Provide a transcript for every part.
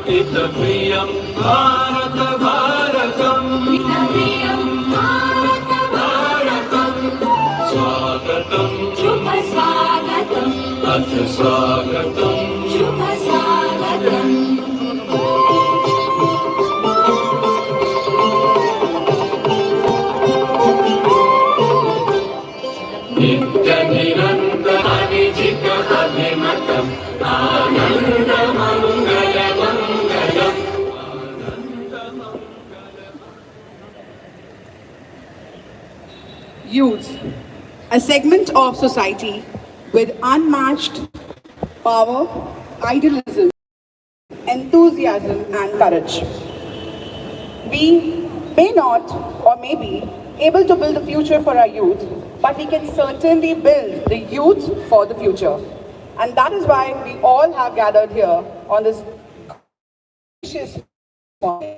हितप्रियं भारत भारतम् हितप्रियं भारत भारतम् स्वागतं शुभ स्वागतम् अथ स्वागतं शुभ स्वागतम् नित्यनिरन्तरनिजित अभिमतम् आनन्दमङ्गलमङ्गलम् Youth, a segment of society with unmatched power, idealism, enthusiasm and courage. We may not or may be able to build a future for our youth, but we can certainly build the youth for the future. And that is why we all have gathered here on this auspicious morning.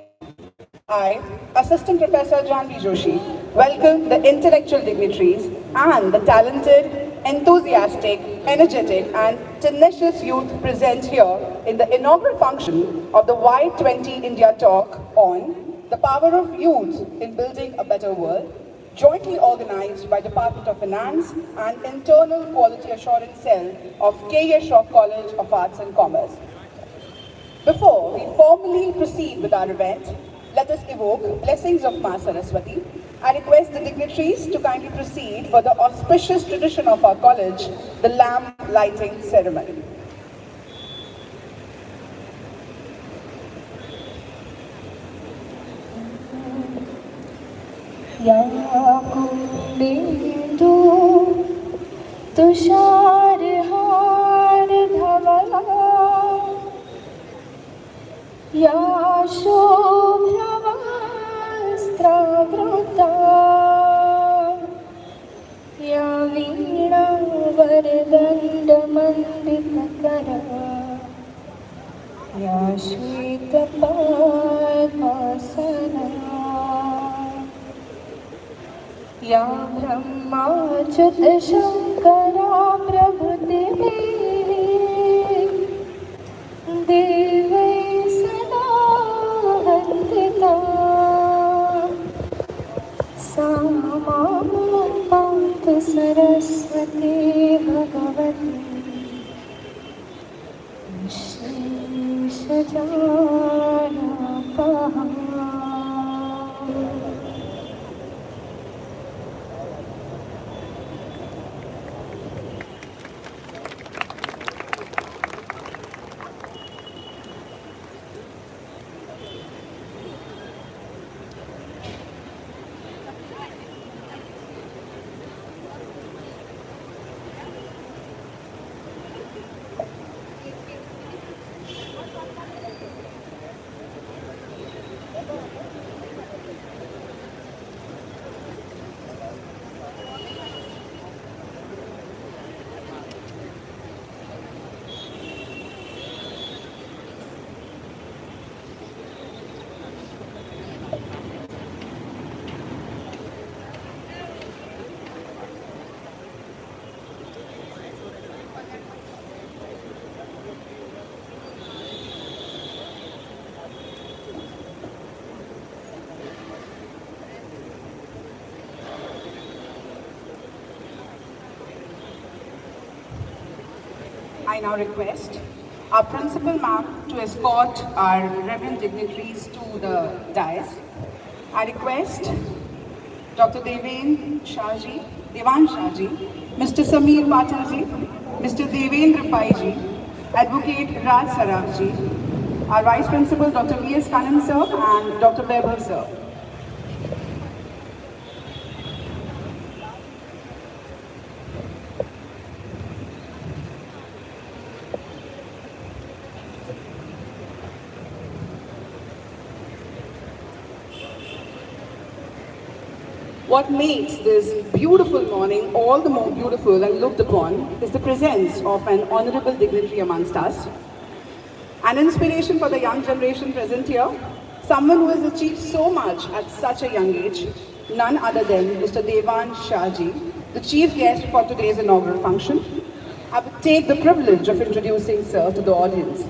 I, Assistant Professor Janvi Joshi, welcome the intellectual dignitaries and the talented, enthusiastic, energetic and tenacious youth present here in the inaugural function of the Y20 India talk on the power of youth in building a better world, jointly organized by Department of Finance and Internal Quality Assurance Cell of K.A. Shroff College of Arts and Commerce. Before we formally proceed with our event, let us evoke blessings of Ma Saraswati. I request the dignitaries to kindly proceed for the auspicious tradition of our college, the lamp lighting ceremony. या कुंडेन्दु तुषारहार धवला या शोभ्रवस्त्रावृता या वीणा वरदण्डमण्डितकरा या श्वेतपद्मासना या ब्रह्माच्युत शंकरा प्रभृतिभिः देवैः सदा वन्दिता सा मां पातु Saraswati Bhagwati विशेषज्ञानपहा। I now request our principal ma'am to escort our reverend dignitaries to the dais. I request Dr. Devan Shahji, Mr. Sameer Patilji, Mr. Devendra Paiji, Advocate Raj Sarafji, our Vice Principal Dr. V.S. Kanan sir and Dr. Vaibhav sir. What makes this beautiful morning all the more beautiful and looked upon is the presence of an honorable dignitary amongst us. An inspiration for the young generation present here, someone who has achieved so much at such a young age, none other than Mr. Devan Shahji, the chief guest for today's inaugural function. I would take the privilege of introducing Sir to the audience.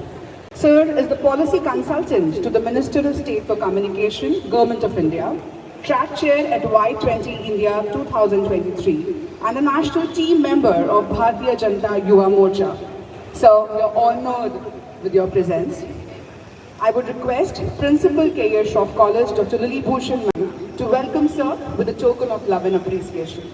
Sir is the policy consultant to the Minister of State for Communication, Government of India, track chair at Y20 India 2023, and a national team member of Bharatiya Janata Yuva Morcha. Sir, we are honored with your presence. I would request Principal K.A. Shroff College, Dr. Lily Bhushan Ma'am, to welcome Sir with a token of love and appreciation.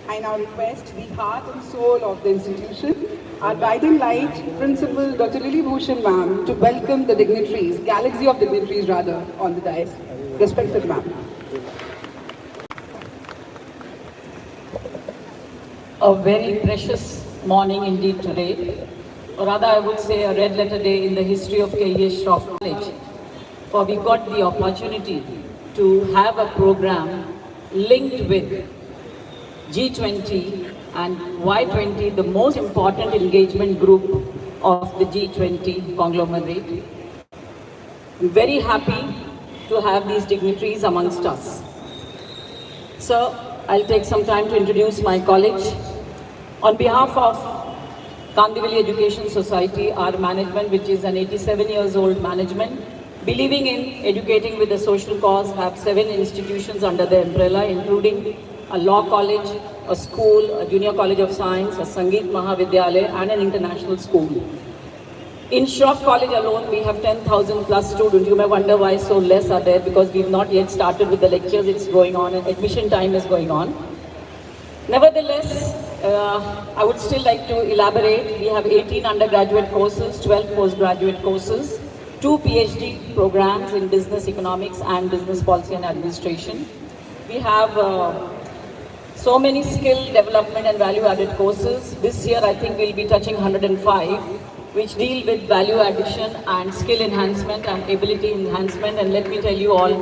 I now request the heart and soul of the institution, our guiding light, Principal Dr. Lily Bhushan Ma'am, to welcome the dignitaries, galaxy of dignitaries rather, on the dais. Respected Ma'am. A very precious morning indeed today, or rather I would say a red letter day in the history of K.A. Shroff College, for we got the opportunity to have a program linked with G20 and Y20, the most important engagement group of the G20 conglomerate. I'm very happy to have these dignitaries amongst us. So I'll take some time to introduce my college. On behalf of Kandivali Education Society, our management, which is an 87 years old management, believing in educating with a social cause, have 7 institutions under the umbrella, including a law college, a school, a junior college of science, a Sangeet Mahavidyalaya, and an international school. In Shroff College alone, we have 10,000 plus students. You may wonder why so less are there, because we've not yet started with the lectures. It's going on, and admission time is going on. Nevertheless, I would still like to elaborate. We have 18 undergraduate courses, 12 postgraduate courses, 2 PhD programs in business economics and business policy and administration. We have so many skill development and value-added courses. This year, I think we'll be touching 105, which deal with value addition and skill enhancement and ability enhancement. And let me tell you all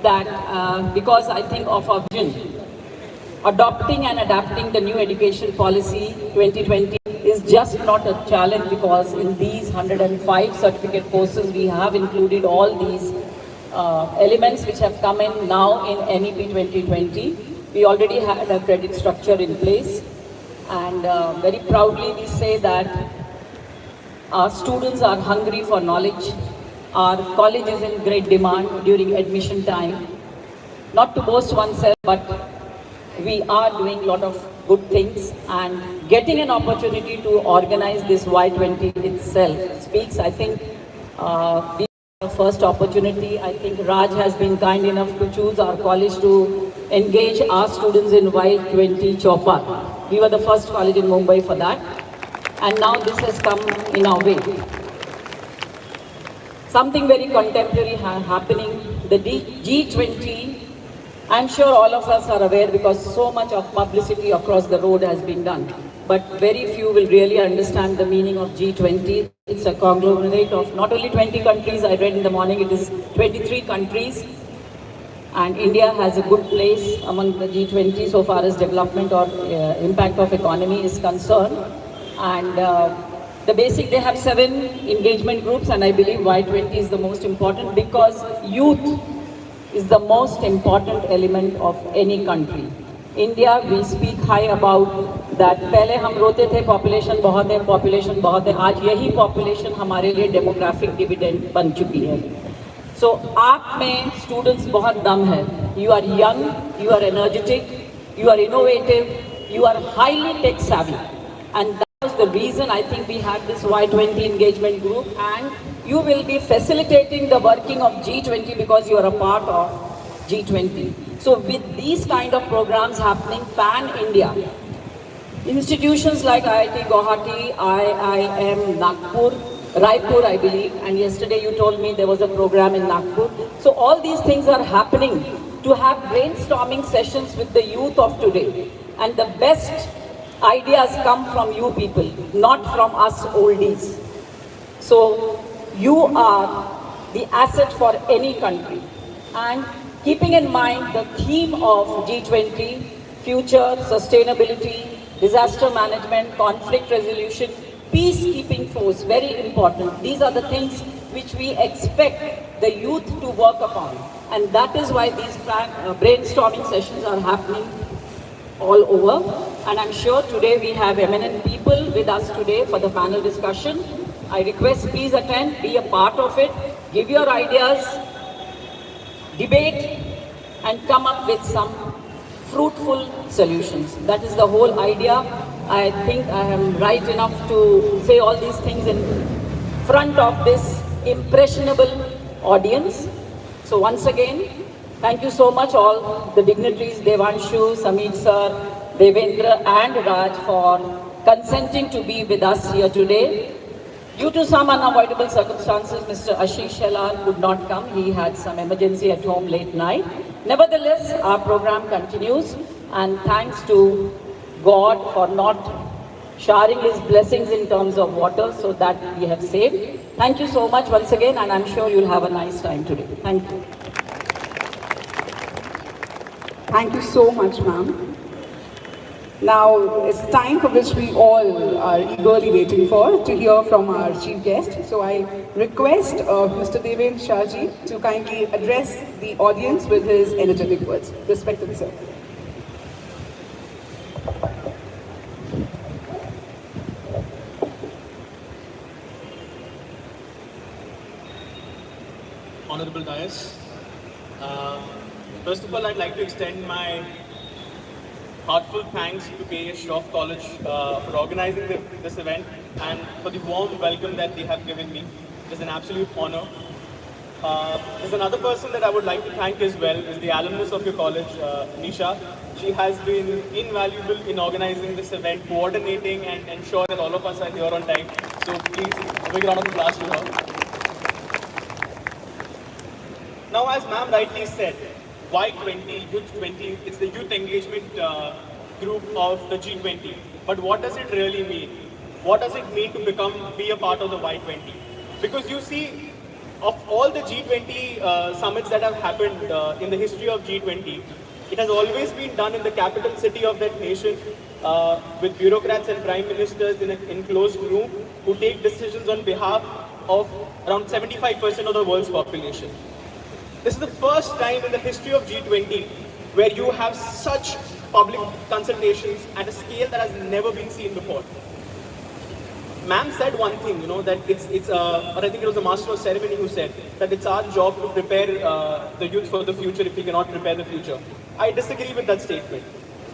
that because I think of our vision, adopting and adapting the new education policy 2020 is just not a challenge, because in these 105 certificate courses, we have included all these elements which have come in now in NEP 2020. We already had a credit structure in place, and very proudly we say that our students are hungry for knowledge. Our college is in great demand during admission time. Not to boast oneself, but we are doing a lot of good things, and getting an opportunity to organize this Y20 itself speaks, I think, the first opportunity. I think Raj has been kind enough to choose our college to engage our students in Y20 Chopar. We were the first college in Mumbai for that, and now this has come in our way. Something very contemporary happening, the G20. I'm sure all of us are aware, because so much of publicity across the road has been done. But very few will really understand the meaning of G20. It's a conglomerate of not only 20 countries, I read in the morning, it is 23 countries. And India has a good place among the G20 so far as development or impact of economy is concerned. And they have 7 engagement groups, and I believe Y20 is the most important, because youth is the most important element of any country. India, we speak high about that. पहले हम रोते थे population बहुत है, आज यही population हमारे लिए demographic dividend बन चुकी है. So आप में students बहुत दम है. You are young, you are energetic, you are innovative, you are highly tech savvy, and that was the reason I think we had this Y20 engagement group, and you will be facilitating the working of G20 because you are a part of G20. So with these kind of programs happening pan-India, institutions like IIT Guwahati, IIM Nagpur, Raipur I believe, and yesterday you told me there was a program in Nagpur. So all these things are happening to have brainstorming sessions with the youth of today. And the best ideas come from you people, not from us oldies. So you are the asset for any country. And keeping in mind the theme of G20, future, sustainability, disaster management, conflict resolution, peacekeeping force, very important. These are the things which we expect the youth to work upon. And that is why these brainstorming sessions are happening all over. And I'm sure today we have eminent people with us today for the panel discussion. I request please attend, be a part of it, give your ideas, debate, and come up with some fruitful solutions. That is the whole idea. I think I am right enough to say all these things in front of this impressionable audience. So once again, thank you so much all the dignitaries, Devanshu, Samit sir, Devendra and Raj for consenting to be with us here today. Due to some unavoidable circumstances, Mr. Ashish Shelal could not come. He had some emergency at home late night. Nevertheless, our program continues, and thanks to God for not showering His blessings in terms of water so that we have saved. Thank you so much once again, and I'm sure you'll have a nice time today. Thank you. Thank you so much, ma'am. Now, it's time for which we all are eagerly waiting for to hear from our chief guest. So I request Mr. Devendra Shahji to kindly address the audience with his energetic words. Respected sir. Honorable Dais, first of all, I'd like to extend my heartfelt thanks to KS Shroff College for organizing this event and for the warm welcome that they have given me. It is an absolute honor. There's another person that I would like to thank as well, is the alumnus of your college, Nisha. She has been invaluable in organizing this event, coordinating and ensure that all of us are here on time. So please, a big round of applause to her. Now, as ma'am rightly said, Y20, Youth 20, it's the youth engagement group of the G20. But what does it really mean? What does it mean to be a part of the Y20? Because you see, of all the G20 summits that have happened in the history of G20, it has always been done in the capital city of that nation with bureaucrats and prime ministers in an enclosed room who take decisions on behalf of around 75% of the world's population. This is the first time in the history of G20 where you have such public consultations at a scale that has never been seen before. Ma'am said one thing, that or I think it was the master of ceremony who said that it's our job to prepare the youth for the future if we cannot prepare the future. I disagree with that statement.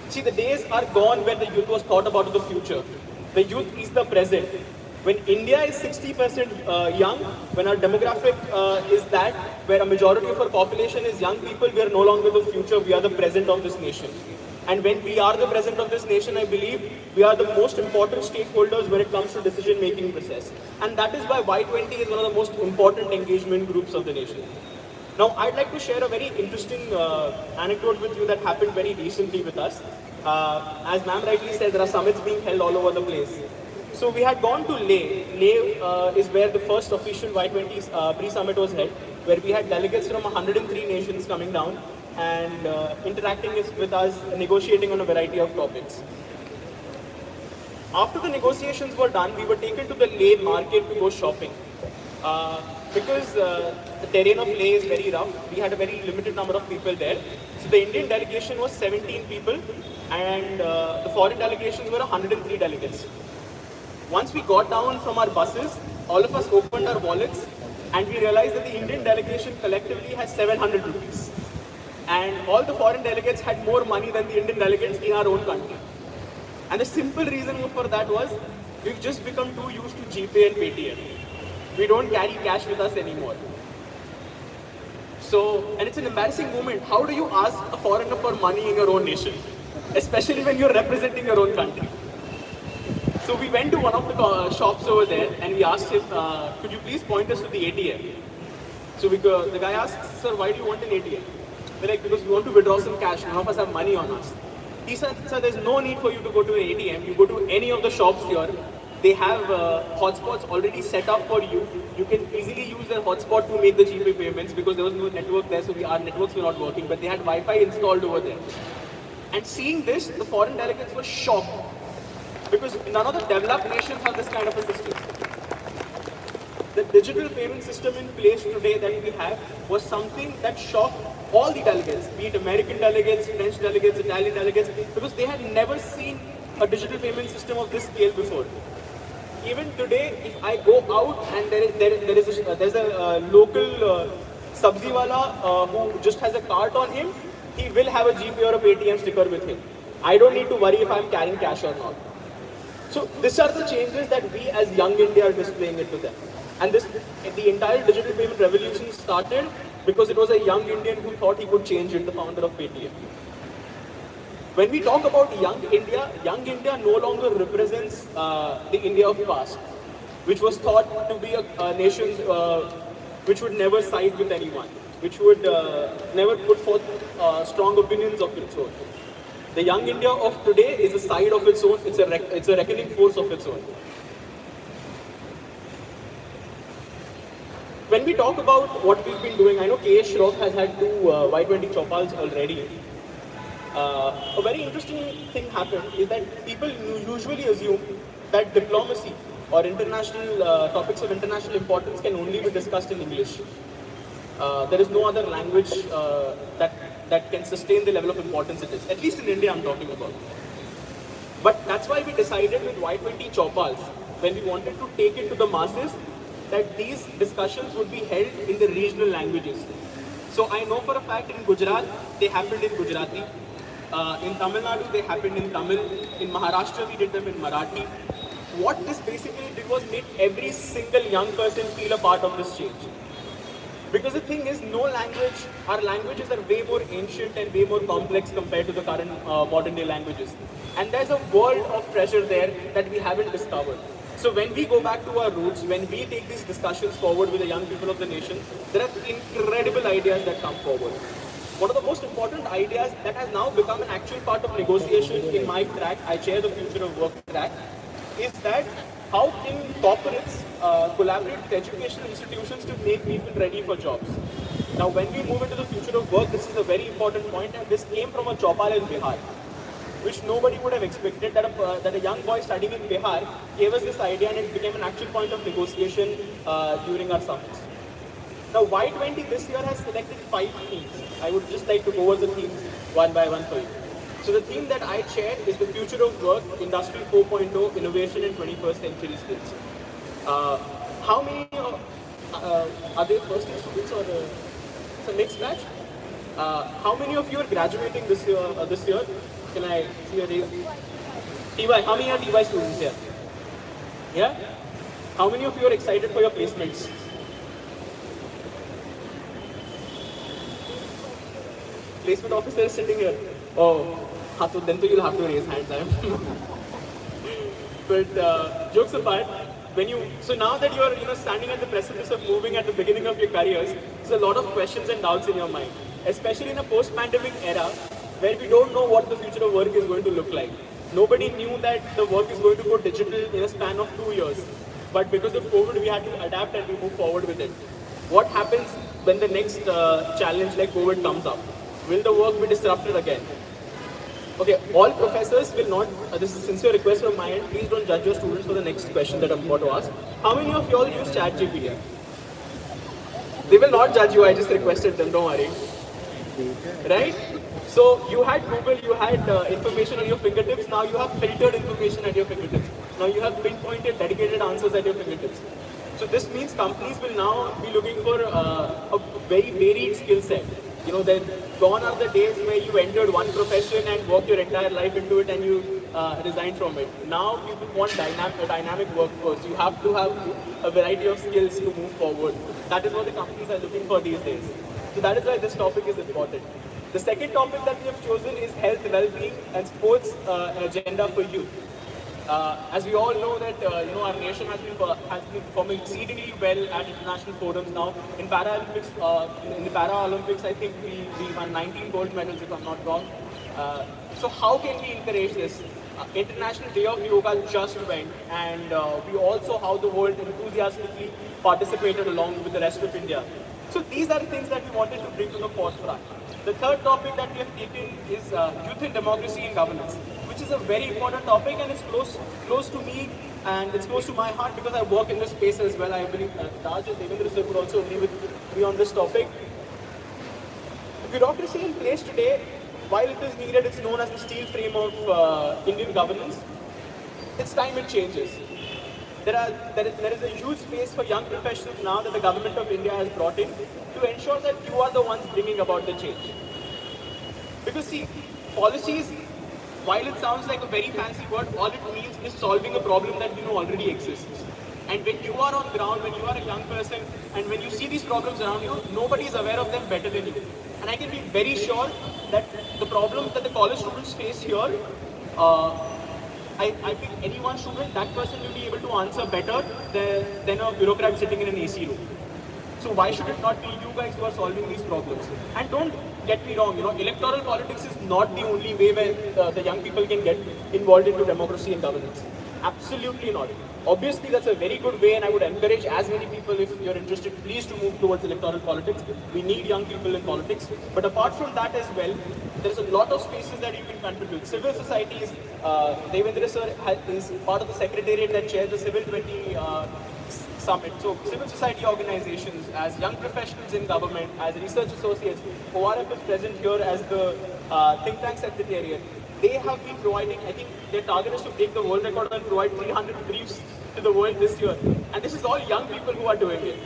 See, the days are gone where the youth was thought about the future. The youth is the present. When India is 60% young, when our demographic is that, where a majority of our population is young people, we are no longer the future, we are the present of this nation. And when we are the present of this nation, I believe we are the most important stakeholders when it comes to decision-making process. And that is why Y20 is one of the most important engagement groups of the nation. Now, I'd like to share a very interesting anecdote with you that happened very recently with us. As ma'am rightly said, there are summits being held all over the place. So we had gone to Leh. Leh is where the first official Y20 pre-summit was held, where we had delegates from 103 nations coming down and interacting with us, negotiating on a variety of topics. After the negotiations were done, we were taken to the Leh market to go shopping. Because the terrain of Leh is very rough, we had a very limited number of people there. So the Indian delegation was 17 people and the foreign delegations were 103 delegates. Once we got down from our buses, all of us opened our wallets and we realized that the Indian delegation collectively has 700 rupees. And all the foreign delegates had more money than the Indian delegates in our own country. And the simple reason for that was, we've just become too used to GPay and Paytm. We don't carry cash with us anymore. So, and it's an embarrassing moment. How do you ask a foreigner for money in your own nation? Especially when you're representing your own country. So we went to one of the shops over there and we asked him, could you please point us to the ATM? So the guy asked, sir, why do you want an ATM? We're like, because we want to withdraw some cash, none of us have money on us. He said, sir, there's no need for you to go to an ATM. You go to any of the shops here. They have hotspots already set up for you. You can easily use their hotspot to make the GPay payments because there was no network there, so our networks were not working, but they had Wi-Fi installed over there. And seeing this, the foreign delegates were shocked because none of the developed nations have this kind of a system. The digital payment system in place today that we have was something that shocked all the delegates, be it American delegates, French delegates, Italian delegates, because they had never seen a digital payment system of this scale before. Even today, if I go out and there's a local sabzi wala who just has a cart on him, he will have a GP or a Paytm sticker with him. I don't need to worry if I'm carrying cash or not. So these are the changes that we as young India are displaying it to them. And the entire digital payment revolution started because it was a young Indian who thought he could change it, the founder of Paytm. When we talk about young India no longer represents the India of past, which was thought to be a nation which would never side with anyone, which would never put forth strong opinions of its own. The young India of today is a side of its own, it's a reckoning force of its own. When we talk about what we've been doing, I know K.S. Shroff has had 2 Y20 Chopals already. A very interesting thing happened is that people usually assume that diplomacy or international topics of international importance can only be discussed in English. There is no other language that can sustain the level of importance it is. At least in India I'm talking about. But that's why we decided with Y20 Chopals, when we wanted to take it to the masses, that these discussions would be held in the regional languages. So I know for a fact in Gujarat, they happened in Gujarati. In Tamil Nadu, they happened in Tamil. In Maharashtra, we did them in Marathi. What this basically did was make every single young person feel a part of this change. Because the thing is, no language, our languages are way more ancient and way more complex compared to the current modern day languages. And there's a world of treasure there that we haven't discovered. So when we go back to our roots, when we take these discussions forward with the young people of the nation, there are incredible ideas that come forward. One of the most important ideas that has now become an actual part of negotiation in my track, I chair the Future of Work track, is that how can corporates collaborate with educational institutions to make people ready for jobs. Now when we move into the future of work, this is a very important point, and this came from a Chopal in Bihar, which nobody would have expected, that a young boy studying in Bihar gave us this idea, and it became an actual point of negotiation during our summits. Now Y20 this year has selected 5 themes. I would just like to go over the themes one by one for you. So the theme that I chair is the future of work, Industry 4.0, innovation in 21st century skills. How many are they first year students or it's a mixed batch? How many of you are graduating this year? Can I see a raise? TY, how many are TY students here? Yeah? How many of you are excited for your placements? Placement officer is sitting here. Oh, then you'll have to raise hands. But jokes apart, so now that you're standing at the precipice of moving at the beginning of your careers, there's a lot of questions and doubts in your mind, especially in a post-pandemic era where we don't know what the future of work is going to look like. Nobody knew that the work is going to go digital in a span of 2 years. But because of COVID, we had to adapt and we move forward with it. What happens when the next challenge like COVID comes up? Will the work be disrupted again? Okay, all professors will not, this is a sincere request from my end, please don't judge your students for the next question that I'm about to ask. How many of you all use ChatGPT? They will not judge you, I just requested them, don't worry. Right? So you had Google, you had information at your fingertips, now you have filtered information at your fingertips. Now you have pinpointed, dedicated answers at your fingertips. So this means companies will now be looking for a very varied skill set. Gone are the days where you entered one profession and worked your entire life into it and you resigned from it. Now people want a dynamic workforce. You have to have a variety of skills to move forward. That is what the companies are looking for these days. So that is why this topic is important. The second topic that we have chosen is health, well-being and sports agenda for youth. As we all know that our nation has been performing exceedingly well at international forums now. In Paralympics, in the Paralympics, I think we won 19 gold medals if I'm not wrong. So how can we encourage this? International Day of Yoga just went, and we also how the world enthusiastically participated along with the rest of India. So these are the things that we wanted to bring to the forefront. The third topic that we have taken is youth in democracy and governance, which is a very important topic, and it's close to me and it's close to my heart because I work in this space as well. I believe Raj and Devendra sir would also agree with me on this topic. Bureaucracy in place today, while it is needed, it's known as the steel frame of Indian governance. It's time it changes. There is a huge space for young professionals now that the government of India has brought in to ensure that you are the ones bringing about the change. Because see, policies, while it sounds like a very fancy word, all it means is solving a problem that you know already exists. And when you are on ground, when you are a young person, and when you see these problems around you, nobody is aware of them better than you. And I can be very sure that the problems that the college students face here, I think any one student, that person will be able to answer better than a bureaucrat sitting in an AC room. So why should it not be you guys who are solving these problems? And don't get me wrong, electoral politics is not the only way where the young people can get involved into democracy and governance. Absolutely not. Obviously, that's a very good way, and I would encourage as many people, if you're interested, please to move towards electoral politics. We need young people in politics. But apart from that as well, there's a lot of spaces that you can contribute. Civil societies, Devendra sir is part of the secretariat that chairs the Civil 20 Summit. So civil society organizations, as young professionals in government, as research associates, ORF is present here as the think tank secretariat. They have been providing, I think their target is to break the world record and provide 300 briefs to the world this year. And this is all young people who are doing it.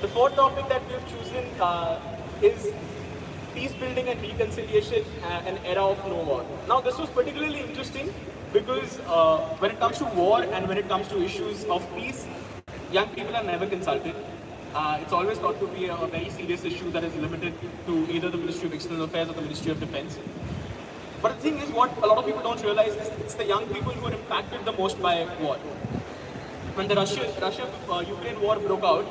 The fourth topic that we have chosen is peace building and reconciliation, an era of no war. Now this was particularly interesting because when it comes to war and when it comes to issues of peace, young people are never consulted. It's always thought to be a very serious issue that is limited to either the Ministry of External Affairs or the Ministry of Defense. But the thing is, what a lot of people don't realize is it's the young people who are impacted the most by war. When the Russia-Ukraine war broke out,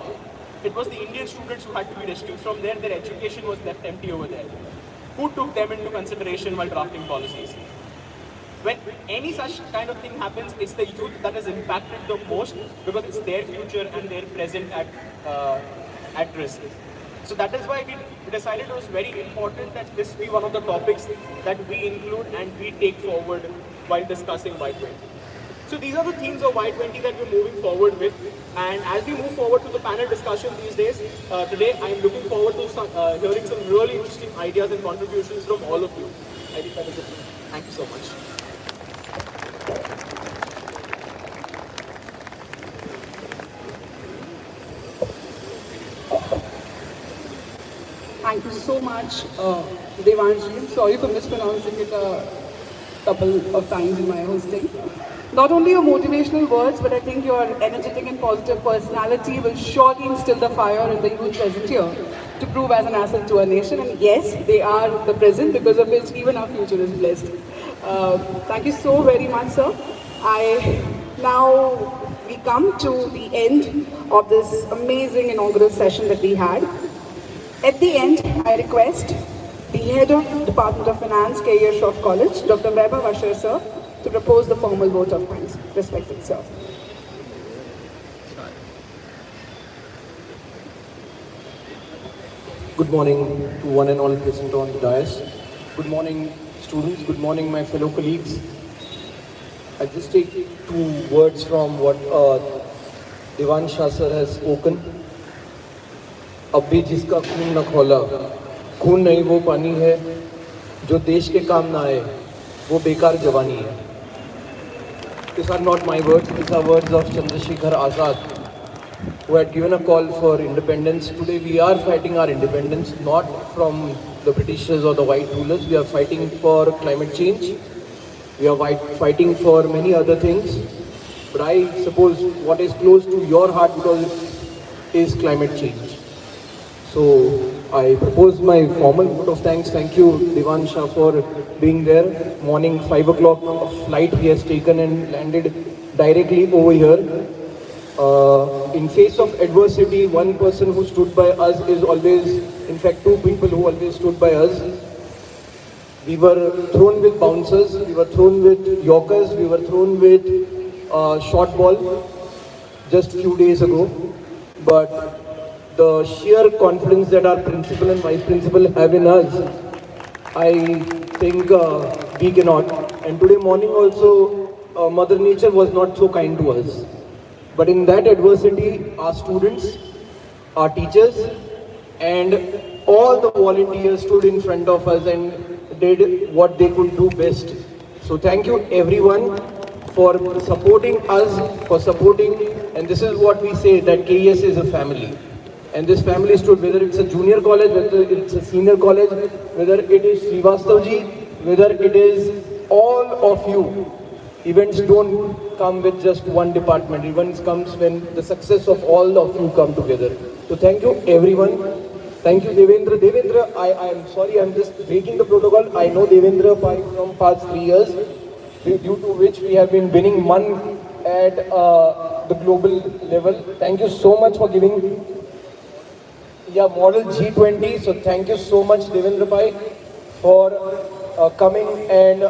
it was the Indian students who had to be rescued from there. Their education was left empty over there. Who took them into consideration while drafting policies? When any such kind of thing happens, it's the youth that is impacted the most because it's their future and their present at risk. So that is why we decided it was very important that this be one of the topics that we include and we take forward while discussing Y20. So these are the themes of Y20 that we're moving forward with. And as we move forward to the panel discussion these days, today I'm looking forward to hearing some really interesting ideas and contributions from all of you. I think that is it. Thank you so much. Thank you so much, Devanshi. I'm sorry for mispronouncing it a couple of times in my hosting. Not only your motivational words, but I think your energetic and positive personality will surely instill the fire in the youth present here to prove as an asset to our nation. And yes, they are the present because of which even our future is blessed. Thank you so very much, sir. Now we come to the end of this amazing inaugural session that we had. At the end, I request the Head of Department of Finance, K.E. Shroff College, Dr. Vaibhav Asher, sir, to propose the formal vote of thanks. Respected sir. Good morning to one and all present on the dais. Good morning, students. Good morning, my fellow colleagues. I just take two words from what Devanshi sir has spoken. अब भी जिसका खून न खोला, खून नहीं वो पानी है, जो देश के काम ना आए, वो बेकार जवानी है. These are not my words, these are words of Chandrasekhar Azad, who had given a call for independence. Today we are fighting our independence, not from the Britishers or the white rulers. We are fighting for climate change. We are fighting for many other things. But I suppose what is close to your heart because it is climate change. So I propose my formal vote of thanks. Thank you, Divan Shah, for being there. Morning 5 o'clock flight he has taken and landed directly over here. In face of adversity, one person who stood by us is always, in fact, two people who always stood by us. We were thrown with bouncers, we were thrown with yorkers, we were thrown with short ball just few days ago. But the sheer confidence that our principal and vice principal have in us, I think we cannot. And today morning also, Mother Nature was not so kind to us. But in that adversity, our students, our teachers, and all the volunteers stood in front of us and did what they could do best. So thank you everyone for supporting us, for supporting, and this is what we say, that KES is a family. And this family stood, whether it's a junior college, whether it's a senior college, whether it is Srivastavji, whether it is all of you. Events don't come with just one department. Events comes when the success of all of you come together. So thank you everyone. Thank you Devendra. Devendra, I am sorry, I'm just breaking the protocol. I know Devendra from past 3 years, due to which we have been winning MAN at the global level. Thank you so much for giving model G20. So thank you so much Devendra Pai for coming and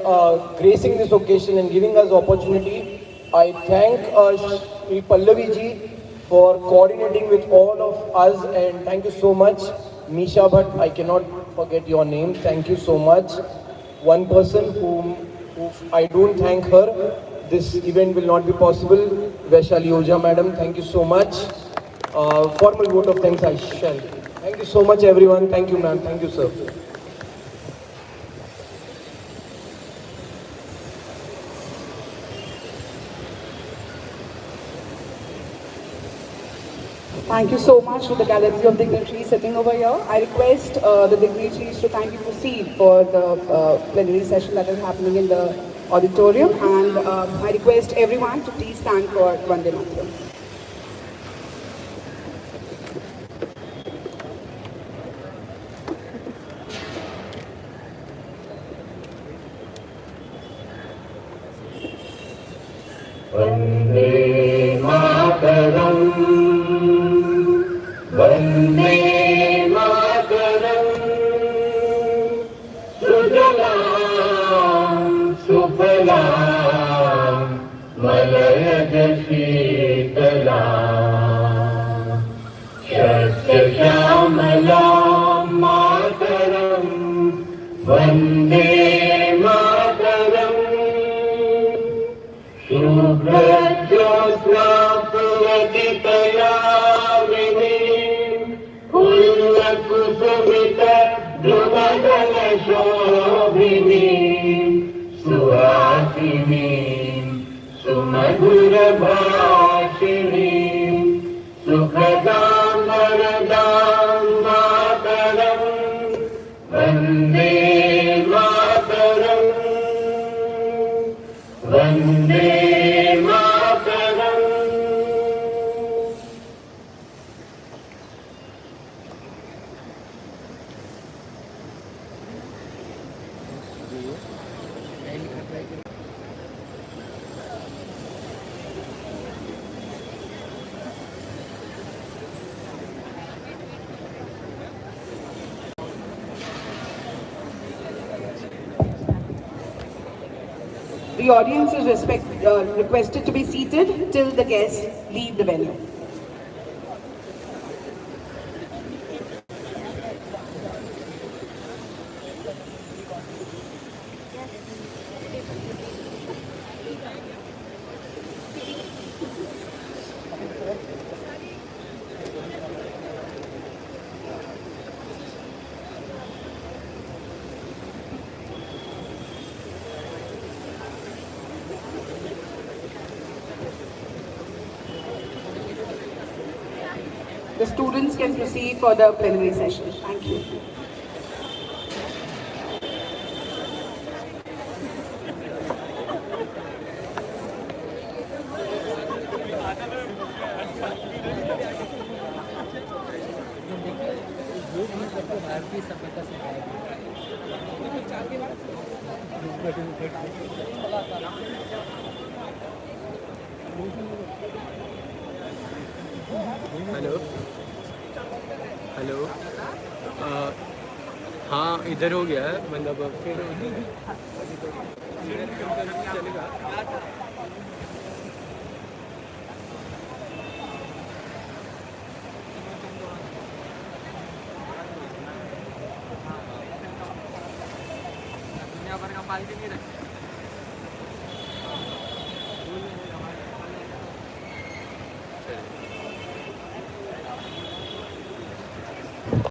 gracing this occasion and giving us opportunity. I thank Shri Pallavi ji for coordinating with all of us, and thank you so much. Misha Bhatt, I cannot forget your name. Thank you so much. One person who I don't thank her, this event will not be possible. Vaishali Oja madam, thank you so much. Formal vote of thanks I shall. Thank you so much everyone. Thank you ma'am. Thank you sir. Thank you so much to the gallery of dignitaries sitting over here. I request the dignitaries to kindly proceed for the plenary session that is happening in the auditorium, and I request everyone to please stand for Vande Mataram. Vande Mataram, Vande Mataram, Sujalam Sufalam, Malayaj Sheetalam, Shasya Shyamalam Mataram, Vande Mataram. Shubhajyosna Puladitayavini Pullakusumita Dhrumadala Shobhini Suhasini Sumadhura Bhashini Sukhadam Varadam Mataram Vande Mataram Vande Mataram. The audience is requested to be seated till the guests leave the venue. The students can proceed for the plenary session. Thank you. भारतीय सभ्यता से hello hello हाँ इधर हो गया है मतलब फिर चलेगा दुनिया भर का माल भी नहीं रखते